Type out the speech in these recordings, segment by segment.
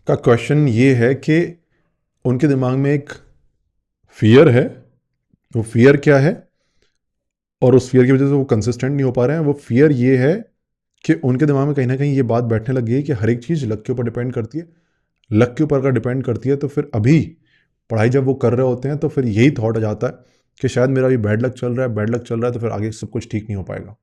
का क्वेश्चन ये है कि उनके दिमाग में एक फियर है। वो फियर क्या है, और उस फियर की वजह से वो कंसिस्टेंट नहीं हो पा रहे हैं। वो फियर ये है कि उनके दिमाग में कहीं ना कहीं ये बात बैठने लग गई है कि हर एक चीज़ लक के ऊपर डिपेंड करती है। लक के ऊपर अगर डिपेंड करती है तो फिर अभी पढ़ाई जब वो कर रहे होते हैं तो फिर यही थॉट आ जाता है कि शायद मेरा अभी बैड लक चल रहा है, बैड लक चल रहा है, तो फिर आगे सब कुछ ठीक नहीं हो पाएगा।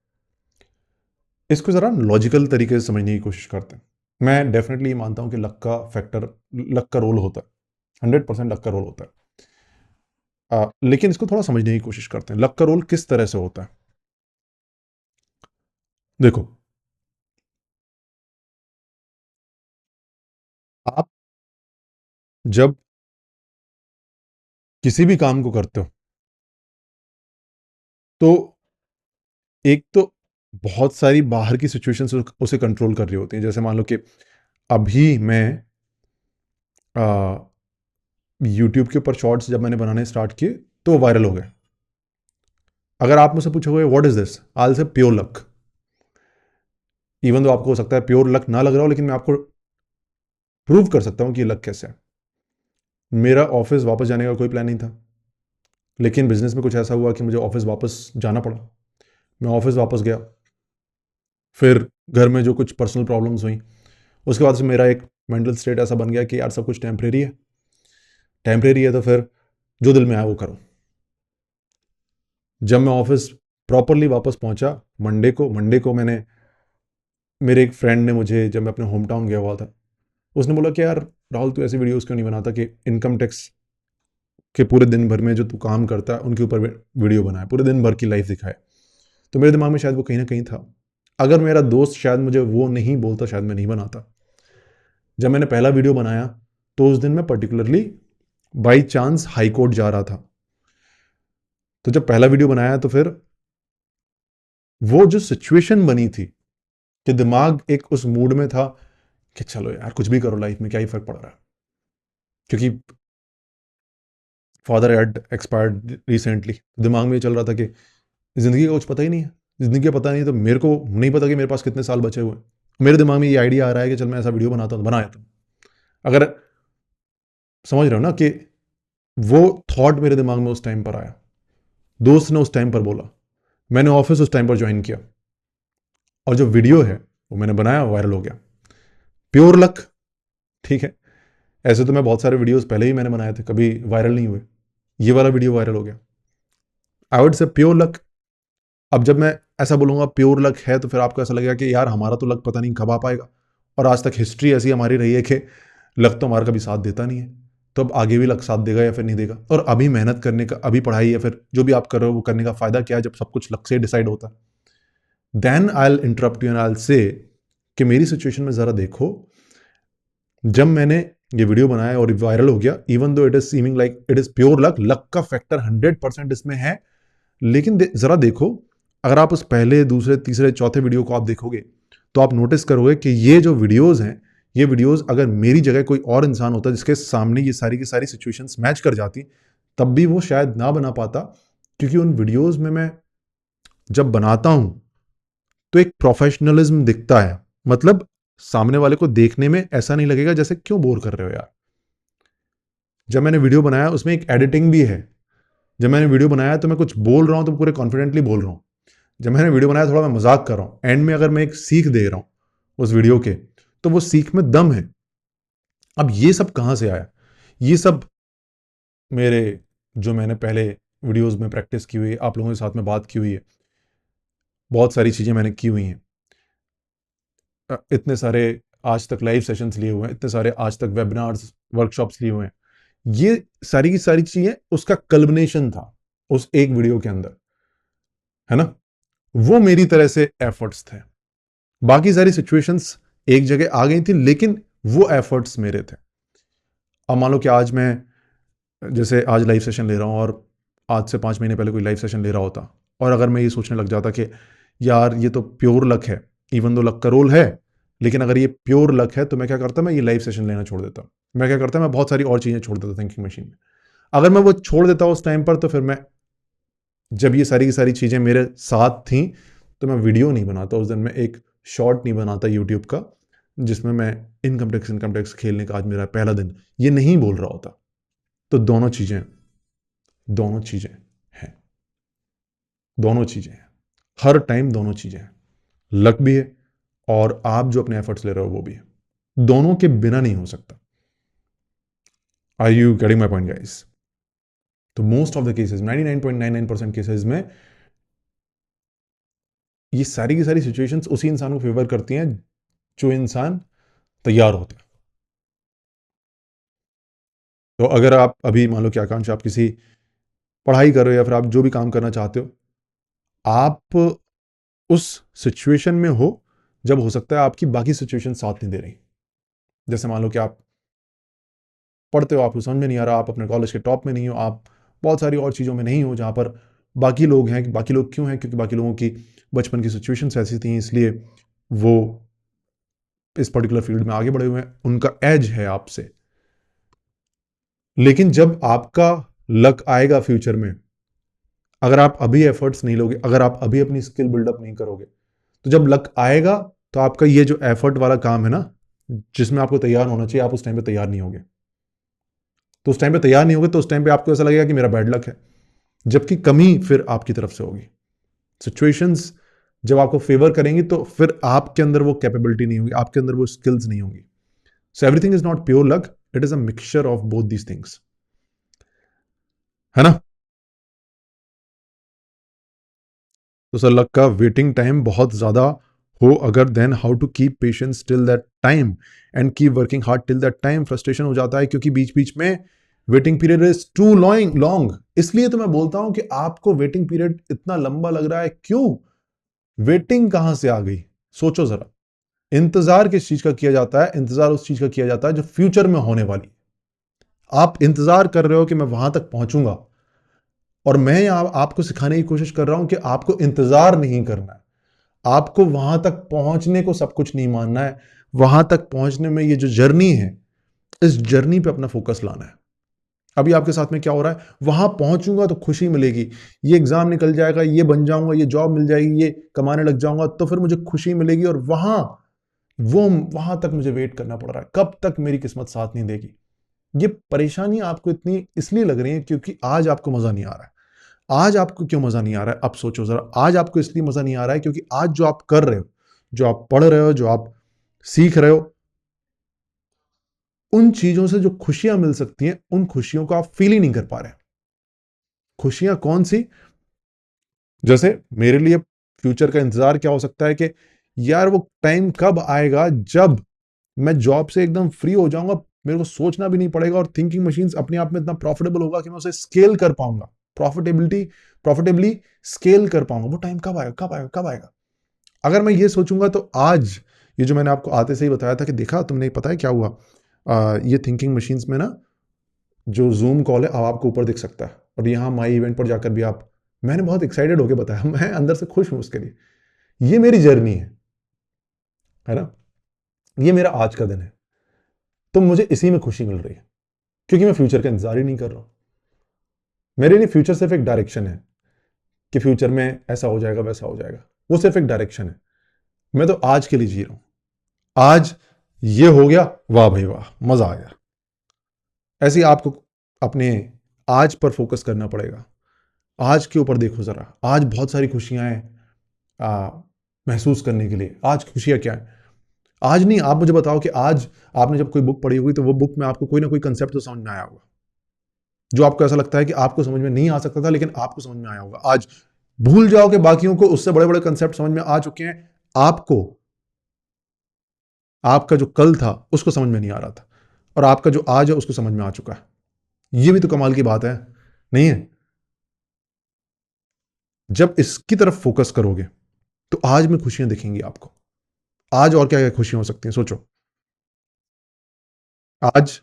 इसको ज़रा लॉजिकल तरीके से समझने की कोशिश करते हैं। मैं डेफिनेटली ये मानता हूँ कि लक का फैक्टर, लक का रोल होता है, 100% लक का रोल होता है। लेकिन इसको थोड़ा समझने की कोशिश करते हैं, लक का रोल किस तरह से होता है। देखो, आप जब किसी भी काम को करते हो तो एक तो बहुत सारी बाहर की सिचुएशंस उसे कंट्रोल कर रही होती हैं। जैसे मान लो कि अभी मैं यूट्यूब के ऊपर शॉर्ट्स जब मैंने बनाने स्टार्ट किए तो वायरल हो गए। अगर आप मुझसे पूछोगे व्हाट इज दिस, आई से प्योर लक। इवन तो आपको हो सकता है प्योर लक ना लग रहा हो, लेकिन मैं आपको प्रूव कर सकता हूं कि ये लक कैसे है। मेरा ऑफिस वापस जाने का कोई प्लान नहीं था, लेकिन बिजनेस में कुछ ऐसा हुआ कि मुझे ऑफिस वापस जाना पड़ा। मैं ऑफिस वापस गया, फिर घर में जो कुछ पर्सनल प्रॉब्लम्स हुई, उसके बाद से मेरा एक मेंटल स्टेट ऐसा बन गया कि यार सब कुछ टेम्परेरी है, टेम्परेरी है तो फिर जो दिल में आया वो करो। जब मैं ऑफिस प्रॉपरली वापस पहुंचा मंडे को मैंने, मेरे एक फ्रेंड ने मुझे, जब मैं अपने होम टाउन गया हुआ था, उसने बोला कि यार राहुल तू ऐसी वीडियोस क्यों नहीं बनाता कि इनकम टैक्स के पूरे दिन भर में जो तू काम करता है उनके ऊपर वीडियो बनाए, पूरे दिन भर की लाइफ दिखाए। तो मेरे दिमाग में शायद वो कहीं ना कहीं था। अगर मेरा दोस्त शायद मुझे वो नहीं बोलता, शायद मैं नहीं बनाता। जब मैंने पहला वीडियो बनाया तो उस दिन मैं particularly by chance high court जा रहा था। तो जब पहला वीडियो बनाया तो फिर वो जो सिचुएशन बनी थी कि दिमाग एक उस मूड में था कि चलो यार कुछ भी करो लाइफ में, क्या ही फर्क पड़ रहा है। क्योंकि फादर हैड एक्सपायर्ड रिसेंटली, दिमाग में ये चल रहा था कि जिंदगी का कुछ पता ही नहीं है। जिंदगी का पता नहीं है तो मेरे को नहीं पता कि मेरे पास कितने साल बचे हुए हैं। मेरे दिमाग में ये आइडिया आ रहा है कि चल मैं ऐसा वीडियो बनाता हूँ, बनाया था। अगर समझ रहे हो ना कि वो थॉट मेरे दिमाग में उस टाइम पर आया, दोस्त ने उस टाइम पर बोला, मैंने ऑफिस उस टाइम पर ज्वाइन किया, और जो वीडियो है वो मैंने बनाया, वायरल हो गया। प्योर लक, ठीक है। ऐसे तो मैं बहुत सारे वीडियोस पहले ही मैंने बनाए थे, कभी वायरल नहीं हुए। ये वाला वीडियो वायरल हो गया, I would say pure luck. अब जब मैं ऐसा बोलूंगा प्योर लक है तो फिर आपको ऐसा लगेगा कि यार हमारा तो लक पता नहीं कब आ पाएगा, और आज तक हिस्ट्री ऐसी हमारी रही है कि लक तो हमारा कभी साथ देता नहीं है। तो अब आगे भी लक साथ देगा या फिर नहीं देगा। और अभी मेहनत करने का, अभी पढ़ाई या फिर जो भी आप कर रहे हो वो करने का फायदा क्या है जब सब कुछ लक से डिसाइड होता है। Then I will interrupt you and I will say कि मेरी सिचुएशन में जरा देखो, जब मैंने ये वीडियो बनाया और वायरल हो गया, even though it is seeming like it is pure luck, luck का फैक्टर 100% इसमें है। लेकिन जरा देखो, अगर आप उस पहले दूसरे तीसरे चौथे वीडियो को आप देखोगे तो आप नोटिस करोगे कि ये जो वीडियोस हैं, ये वीडियोस अगर मेरी जगह कोई और इंसान होता जिसके सामने ये सारी की सारी सिचुएशंस मैच कर जाती, तब भी वो शायद ना बना पाता। क्योंकि उन वीडियोस में मैं जब बनाता हूं तो एक प्रोफेशनलिज्म दिखता है। मतलब सामने वाले को देखने में ऐसा नहीं लगेगा जैसे क्यों बोर कर रहे हो यार। जब मैंने वीडियो बनाया उसमें एक एडिटिंग भी है। जब मैंने वीडियो बनाया तो मैं कुछ बोल रहा हूं तो पूरे कॉन्फिडेंटली बोल रहा हूं। जब मैंने वीडियो बनाया थोड़ा मैं मजाक कर रहा हूं, एंड में अगर मैं एक सीख दे रहा हूं उस वीडियो के, तो वो सीख में दम है। अब ये सब कहां से आया? ये सब मेरे, जो मैंने पहले वीडियोस में प्रैक्टिस की हुई है, आप लोगों के साथ में बात की हुई है, बहुत सारी चीजें मैंने की हुई हैं। इतने सारे आज तक लाइव सेशंस लिए हुए हैं, इतने सारे आज तक वेबिनार्स वर्कशॉप्स लिए हुए हैं। ये सारी की सारी चीजें उसका कल्बनेशन था उस एक वीडियो के अंदर, है ना। वो मेरी तरह से एफर्ट्स थे। बाकी सारी सिचुएशंस एक जगह आ गई थी, लेकिन वो एफर्ट्स मेरे थे। अब मान लो कि आज मैं, जैसे आज लाइव सेशन ले रहा हूं, और आज से 5 महीने पहले कोई लाइव सेशन ले रहा होता, और अगर मैं ये सोचने लग जाता कि यार ये तो प्योर लक है, इवन दो लक का रोल है, लेकिन अगर ये प्योर लक है तो मैं क्या करता, मैं ये लाइव सेशन लेना छोड़ देता। मैं क्या करता, मैं बहुत सारी और चीजें छोड़ देता थिंकिंग मशीन में। अगर मैं वो छोड़ देता उस टाइम पर, तो फिर मैं, जब ये सारी की सारी चीजें मेरे साथ थी, तो मैं वीडियो नहीं बनाता उस दिन, मैं एक शॉर्ट नहीं बनाता यूट्यूब का जिसमें मैं इनकम टैक्स खेलने का आज मेरा पहला दिन ये नहीं बोल रहा होता। तो दोनों चीजें हैं, दोनों चीजें हैं, हर टाइम दोनों चीजें हैं। लक भी है और आप जो अपने एफर्ट्स ले रहे हो वो भी है, दोनों के बिना नहीं हो सकता। Are you getting my point guys? तो most of the cases, 99.99% cases में ये सारी की सारी सिचुएशंस उसी इंसान को फेवर करती हैं जो इंसान तैयार होता है। तो अगर आप अभी मान लो कि आकांक्ष आप किसी पढ़ाई कर रहे हो या फिर आप जो भी काम करना चाहते हो, आप उस सिचुएशन में हो जब हो सकता है आपकी बाकी सिचुएशन साथ नहीं दे रही। जैसे मान लो कि आप पढ़ते हो, आपको समझ में नहीं आ रहा, आप अपने कॉलेज के टॉप में नहीं हो, आप बहुत सारी और चीज़ों में नहीं हो जहाँ पर बाकी लोग हैं। बाकी लोग क्यों हैं? क्योंकि बाकी लोगों की बचपन की सिचुएशंस ऐसी थी, इसलिए वो इस पर्टिकुलर फील्ड में आगे बढ़े हुए हैं, उनका एज है आपसे। लेकिन जब आपका लक आएगा फ्यूचर में, अगर आप अभी एफर्ट्स नहीं लोगे, अगर आप अभी अपनी स्किल बिल्डअप नहीं करोगे, तो जब लक आएगा तो आपका ये जो एफर्ट वाला काम है ना, जिसमें आपको तैयार होना चाहिए, आप उस टाइम पे तैयार नहीं होगे। तो उस टाइम पे तैयार नहीं होगे तो उस टाइम पे आपको ऐसा लगेगा कि मेरा बैड लक है, जबकि कमी फिर आपकी तरफ से होगी। सिचुएशंस जब आपको फेवर करेंगी तो फिर आपके अंदर वो कैपेबिलिटी नहीं होगी, आपके अंदर वो स्किल्स नहीं होंगी। So everything is not pure luck, it is a mixture of both these things, है ना? तो सर लक का वेटिंग टाइम बहुत ज्यादा हो अगर, then how to keep patience till that time and keep working hard till that time. Frustration हो जाता है क्योंकि बीच बीच में waiting period is too long. इसलिए तो मैं बोलता हूं कि आपको वेटिंग पीरियड इतना लंबा लग रहा है क्यों? वेटिंग कहां से आ गई? सोचो जरा। इंतजार किस चीज का किया जाता है? इंतजार उस चीज का किया जाता है जो फ्यूचर में होने वाली। आप इंतजार कर रहे हो कि मैं वहां तक पहुंचूंगा, और मैं यहां आपको सिखाने की कोशिश कर रहा हूं कि आपको इंतजार नहीं करना है, आपको वहां तक पहुंचने को सब कुछ नहीं मानना है। वहां तक पहुंचने में ये जो जर्नी है, इस जर्नी पे अपना फोकस लाना है। अभी आपके साथ में क्या हो रहा है? वहां पहुंचूंगा तो खुशी मिलेगी, ये एग्जाम निकल जाएगा, ये बन जाऊंगा, ये जॉब मिल जाएगी, ये कमाने लग जाऊंगा तो फिर मुझे खुशी मिलेगी, और वहां तक मुझे वेट करना पड़ रहा है, कब तक मेरी किस्मत साथ नहीं देगी। ये परेशानी आपको इतनी इसलिए लग रही है क्योंकि आज आपको मजा नहीं आ रहा है। आज आपको क्यों मजा नहीं आ रहा है? अब सोचो जरा। आज आपको इसलिए मजा नहीं आ रहा है क्योंकि आज जो आप कर रहे हो, जो आप पढ़ रहे हो, जो आप सीख रहे हो, उन चीजों से जो खुशियां मिल सकती हैं, उन खुशियों को आप फील ही नहीं कर पा रहे। खुशियां कौन सी? जैसे मेरे लिए फ्यूचर का इंतजार क्या हो सकता है कि यार वो टाइम कब आएगा जब मैं जॉब से एकदम फ्री हो जाऊंगा, मेरे को सोचना भी नहीं पड़ेगा, और थिंकिंग मशीन्स अपने आप में इतना प्रॉफिटेबल होगा कि मैं उसे स्केल कर पाऊंगा, प्रॉफिटेबली स्केल कर पाऊंगा। वो टाइम कब आएगा? कब आएगा? कब आएगा? अगर मैं ये सोचूंगा तो आज, ये जो मैंने आपको आते से ही बताया था कि देखा तुमने, पता है क्या हुआ, ये थिंकिंग मशीन्स में ना जो जूम कॉल है अब आपको ऊपर दिख सकता है, और यहाँ माई इवेंट पर जाकर भी आप, मैंने बहुत एक्साइटेड होकर बताया, मैं अंदर से खुश हूं उसके लिए। ये मेरी जर्नी है ना? ये मेरा आज का दिन है, तो मुझे इसी में खुशी मिल रही है क्योंकि मैं फ्यूचर का इंतजार ही नहीं कर रहा हूं। मेरे लिए फ्यूचर सिर्फ एक डायरेक्शन है कि फ्यूचर में ऐसा हो जाएगा, वैसा हो जाएगा, वो सिर्फ एक डायरेक्शन है। मैं तो आज के लिए जी रहा हूं। आज ये हो गया, वाह भाई वाह, मजा आ गया। ऐसे ही आपको अपने आज पर फोकस करना पड़ेगा। आज के ऊपर देखो जरा, आज बहुत सारी खुशियां हैं महसूस करने के लिए। आज खुशियां क्या है? आज नहीं, आप मुझे बताओ कि आज आपने जब कोई बुक पढ़ी होगी तो वो बुक में आपको कोई ना कोई कंसेप्ट तो समझ में आया होगा, जो आपको ऐसा लगता है कि आपको समझ में नहीं आ सकता था लेकिन आपको समझ में आया होगा। आज भूल जाओ कि बाकियों को उससे बड़े बड़े कंसेप्ट समझ में आ चुके हैं, आपको आपका जो कल था उसको समझ में नहीं आ रहा था, और आपका जो आज है उसको समझ में आ चुका है। ये भी तो कमाल की बात है, नहीं है? जब इसकी तरफ फोकस करोगे तो आज में खुशियां दिखेंगी आपको। आज और क्या क्या खुशियां हो सकती हैं, सोचो। आज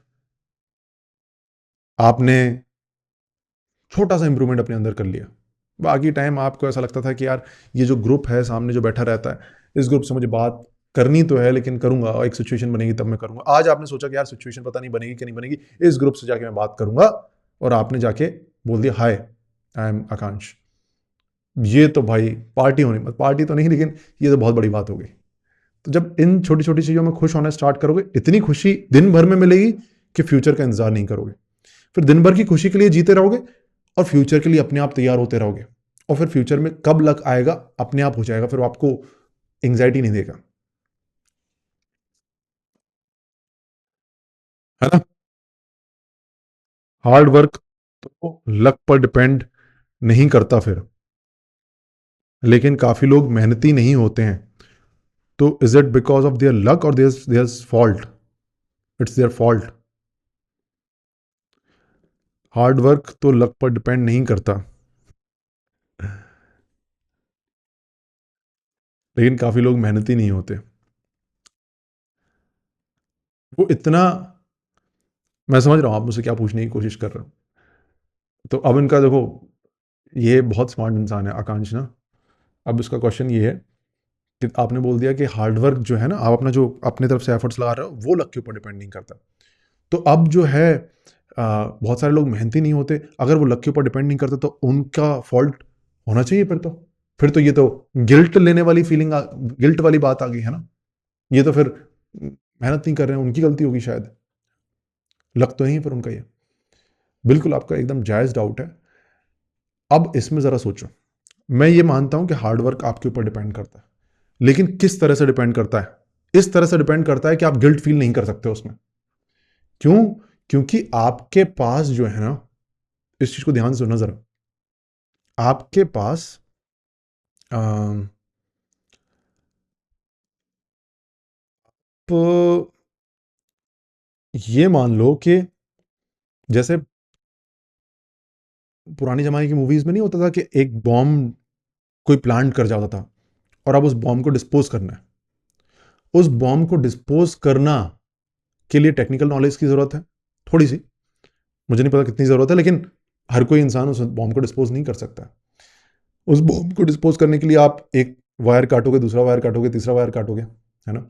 आपने छोटा सा इंप्रूवमेंट अपने अंदर कर लिया। बाकी टाइम आपको ऐसा लगता था कि यार ये जो ग्रुप है सामने जो बैठा रहता है, इस ग्रुप से मुझे बात करनी तो है लेकिन करूंगा, एक सिचुएशन बनेगी तब मैं करूंगा। आज आपने सोचा कि यार सिचुएशन पता नहीं बनेगी कि नहीं बनेगी, इस ग्रुप से जाके मैं बात करूंगा, और आपने जाके बोल दिया हाय, आई एम आकांक्ष। ये तो भाई पार्टी होनी, पार्टी तो नहीं लेकिन ये तो बहुत बड़ी बात हो गई। तो जब इन छोटी छोटी चीज़ों में खुश होना स्टार्ट करोगे, इतनी खुशी दिन भर में मिलेगी कि फ्यूचर का इंतजार नहीं करोगे। फिर दिन भर की खुशी के लिए जीते रहोगे और फ्यूचर के लिए अपने आप तैयार होते रहोगे, और फिर फ्यूचर में कब लक आएगा अपने आप हो जाएगा, फिर आपको एंग्जाइटी नहीं देगा, है ना। हार्ड वर्क तो लक पर डिपेंड नहीं करता फिर, लेकिन काफी लोग मेहनती नहीं होते हैं। तो is it because of their luck और their fault? It's their fault. Hard work तो लक पर डिपेंड नहीं करता, लेकिन काफी लोग मेहनती नहीं होते। वो इतना, मैं समझ रहा हूं आप मुझसे क्या पूछने की कोशिश कर रहे हो। तो अब इनका देखो, ये बहुत स्मार्ट इंसान है आकांक्ष ना। अब इसका क्वेश्चन ये है कि आपने बोल दिया कि हार्ड वर्क जो है ना, आप अपना जो अपने तरफ से एफर्ट्स लगा रहे हो वो लक के ऊपर डिपेंड नहीं करता। तो अब जो है बहुत सारे लोग मेहनती नहीं होते, अगर वो लक के ऊपर डिपेंड नहीं करते तो उनका फॉल्ट होना चाहिए फिर तो ये तो गिल्ट लेने वाली फीलिंग, गिल्ट वाली बात आ गई है ना। ये तो फिर मेहनत नहीं कर रहे हैं उनकी गलती होगी शायद, लक तो नहीं है फिर उनका ये। बिल्कुल आपका एकदम जायज डाउट है। अब इसमें जरा सोचो, मैं ये मानता हूं कि हार्ड वर्क आपके ऊपर डिपेंड करता है, लेकिन किस तरह से डिपेंड करता है? इस तरह से डिपेंड करता है कि आप गिल्ट फील नहीं कर सकते उसमें। क्यों? क्योंकि आपके पास जो है ना, इस चीज को ध्यान से सुनना जरा, आपके पास तो ये मान लो कि जैसे पुरानी जमाने की मूवीज में नहीं होता था कि एक बॉम्ब कोई प्लांट कर जाता था और अब उस बॉम्ब को डिस्पोज करना है। उस बॉम्ब को डिस्पोज करना के लिए टेक्निकल नॉलेज की जरूरत है, थोड़ी सी, मुझे नहीं पता कितनी जरूरत है, लेकिन हर कोई इंसान उस बॉम्ब को डिस्पोज नहीं कर सकता। उस बॉम्ब को डिस्पोज करने के लिए आप एक वायर काटोगे, दूसरा वायर काटोगे, तीसरा वायर काटोगे, है ना।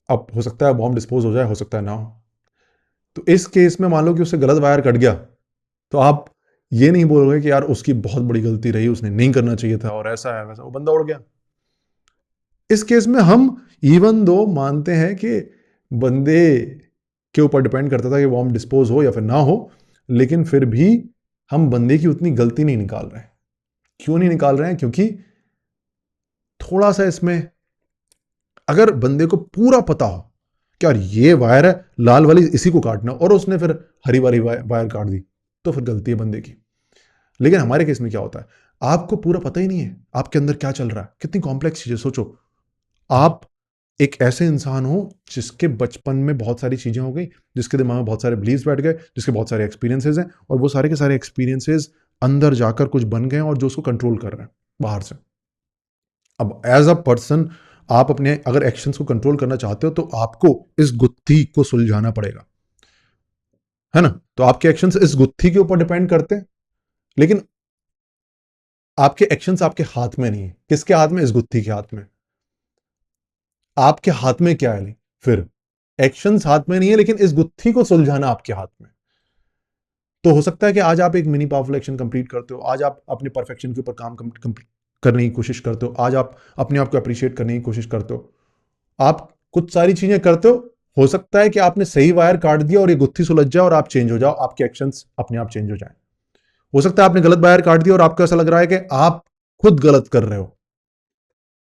अब हो सकता है बॉम्ब डिस्पोज हो जाए, हो सकता है ना हो। तो इस केस में मान लो कि उससे गलत वायर कट गया, तो आप ये नहीं बोलोगे कि यार उसकी बहुत बड़ी गलती रही, उसने नहीं करना चाहिए था और ऐसा है वैसा, वो बंदा उड़ गया। इस केस में हम इवन दो मानते हैं कि बंदे के ऊपर डिपेंड करता था कि बॉम्ब डिस्पोज हो या फिर ना हो, लेकिन फिर भी हम बंदे की उतनी गलती नहीं निकाल रहे हैं। क्यों नहीं निकाल रहे हैं? क्योंकि थोड़ा सा इसमें, अगर बंदे को पूरा पता हो कि यार ये वायर है लाल वाली, इसी को काटना, और उसने फिर हरी वाली वायर काट दी, तो फिर गलती है बंदे की। लेकिन हमारे केस में क्या होता है, आपको पूरा पता ही नहीं है आपके अंदर क्या चल रहा है। कितनी कॉम्प्लेक्स चीजें सोचो। आप एक ऐसे इंसान हो जिसके बचपन में बहुत सारी चीजें हो गई, जिसके दिमाग में बहुत सारे बिलीव्स बैठ गए, जिसके बहुत सारे एक्सपीरियंसेस हैं, और वो सारे के सारे एक्सपीरियंसेस अंदर जाकर कुछ बन गए और जो उसको कंट्रोल कर रहे हैं बाहर से। अब एज अ पर्सन, आप अपने अगर एक्शंस को कंट्रोल करना चाहते हो तो आपको इस गुत्थी को सुलझाना पड़ेगा, है ना। तो आपके एक्शंस इस गुत्थी के ऊपर डिपेंड करते हैं, लेकिन आपके एक्शंस आपके हाथ में नहीं है। किसके हाथ में? इस गुत्थी के हाथ में। आपके हाथ में क्या है? फिर एक्शंस हाथ में नहीं है, लेकिन इस गुत्थी को सुलझाना आपके हाथ में। तो हो सकता है कि आज आप एक मिनी पावरफुल एक्शन कंप्लीट करते हो, आज आप अपने परफेक्शन के ऊपर काम करने की कोशिश करते हो, आज आप अपने आप को अप्रिशिएट करने की कोशिश करते हो, आप कुछ सारी चीजें करते हो सकता है कि आपने सही वायर काट दिया और ये गुत्थी सुलझ जाए और आप चेंज हो जाओ, आपके एक्शंस अपने आप चेंज हो जाए। हो सकता है आपने गलत वायर काट दिया और आपको ऐसा लग रहा है कि आप खुद गलत कर रहे हो,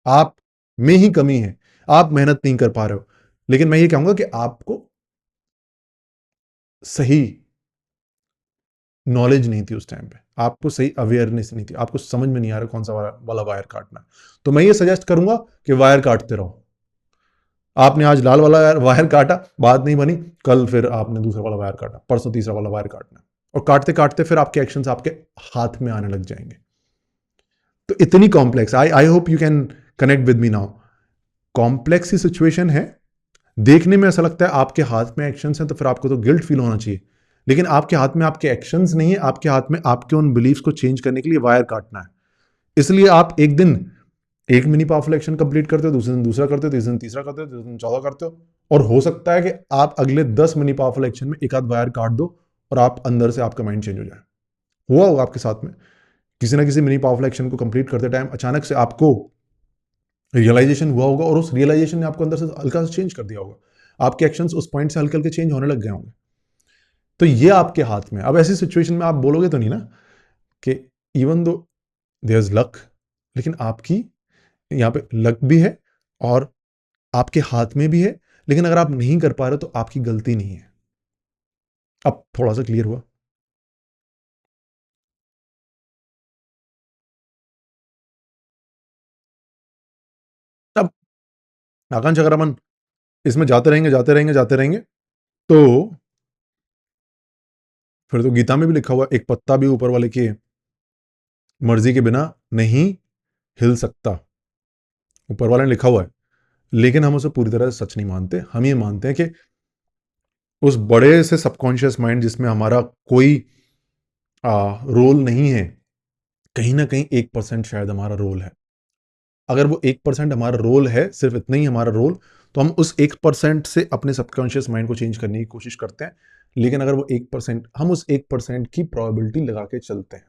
आप में ही कमी है, आप मेहनत नहीं कर पा रहे हो। लेकिन मैं ये कहूंगा कि आपको सही नॉलेज नहीं थी उस टाइम पे, आपको सही अवेयरनेस नहीं थी, आपको समझ में नहीं आ रहा कौन सा वाला वायर काटना है। तो मैं ये सजेस्ट करूंगा कि वायर काटते रहो। आपने आज लाल वाला वायर काटा, बात नहीं बनी, कल फिर आपने दूसरा वाला वायर काटा, परसों तीसरा वाला वायर काटना, और काटते काटते फिर आपके एक्शंस आपके हाथ में आने लग जाएंगे। तो इतनी complex, I I hope you can connect with me now. Complex he situation है, देखने में ऐसा लगता है आपके हाथ में एक्शंस हैं तो फिर आपको तो गिल्ट फील होना चाहिए, लेकिन आपके हाथ में आपके एक्शंस नहीं है, आपके हाथ में आपके उन बिलीव्स को चेंज करने के लिए वायर काटना है। इसलिए आप एक दिन एक मिनी पावरफुल एक्शन कंप्लीट करते हो, दूसरे दिन दूसरा करते हो, तीसरे दिन तीसरा करते हो, तीसरे दिन चौथा करते हो, और हो सकता है कि आप अगले 10 मिनी पावरफुल एक्शन में एक आध वायर काट दो और आप अंदर से आपका माइंड चेंज हो जाए। हुआ होगा आपके साथ में, किसी ना किसी मिनी पावरफुल एक्शन को कंप्लीट करते टाइम अचानक से आपको रियलाइजेशन हुआ होगा और उस रियलाइजेशन ने आपको अंदर से हल्का सा चेंज कर दिया होगा। आपके एक्शंस उस पॉइंट से हल्के हल्के चेंज होने लग गए होंगे। तो ये आपके हाथ में। अब ऐसी सिचुएशन में आप बोलोगे तो नहीं ना कि even though there is luck, लेकिन आपकी यहाँ पे लक भी है और आपके हाथ में भी है, लेकिन अगर आप नहीं कर पा रहे तो आपकी गलती नहीं है। अब थोड़ा सा क्लियर हुआ? अब आकांक्ष अगर अपन इसमें जाते रहेंगे जाते रहेंगे जाते रहेंगे तो फिर तो गीता में भी लिखा हुआ एक पत्ता भी ऊपर वाले की मर्जी के बिना नहीं हिल सकता, ऊपर वाले ने लिखा हुआ है। लेकिन हम उसे पूरी तरह से सच नहीं मानते। हम ये मानते हैं कि उस बड़े से सबकॉन्शियस माइंड जिसमें हमारा कोई रोल नहीं है, कहीं ना कहीं 1% शायद हमारा रोल है। अगर वो 1% हमारा रोल है, सिर्फ इतना ही हमारा रोल, तो हम उस 1% से अपने सबकॉन्शियस माइंड को चेंज करने की कोशिश करते हैं। लेकिन अगर वो 1%, हम उस 1% की प्रोबेबिलिटी लगा के चलते हैं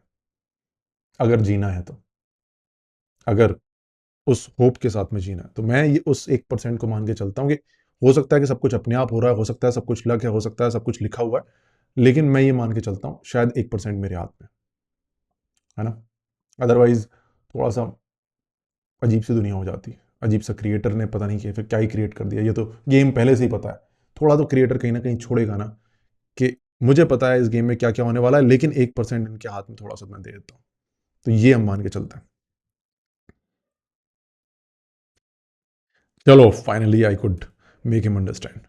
अगर जीना है तो, अगर उस होप के साथ में जीना है तो मैं ये उस 1% को मान के चलता हूँ कि हो सकता है कि सब कुछ अपने आप हो रहा है, हो सकता है सब कुछ लक है, हो सकता है सब कुछ लिखा हुआ है, लेकिन मैं ये मान के चलता हूँ शायद 1% मेरे हाथ में है ना। अदरवाइज थोड़ा सा अजीब सी दुनिया हो जाती है। अजीब सा क्रिएटर ने पता नहीं किया फिर क्या ही क्रिएट कर दिया। ये तो गेम पहले से ही पता है। थोड़ा तो क्रिएटर कहीं ना कहीं छोड़ेगा ना कि मुझे पता है इस गेम में क्या क्या होने वाला है, लेकिन 1% इनके हाथ में थोड़ा सा मैं दे देता हूँ। तो ये हम मान के चलते हैं। चलो finally I could make him understand.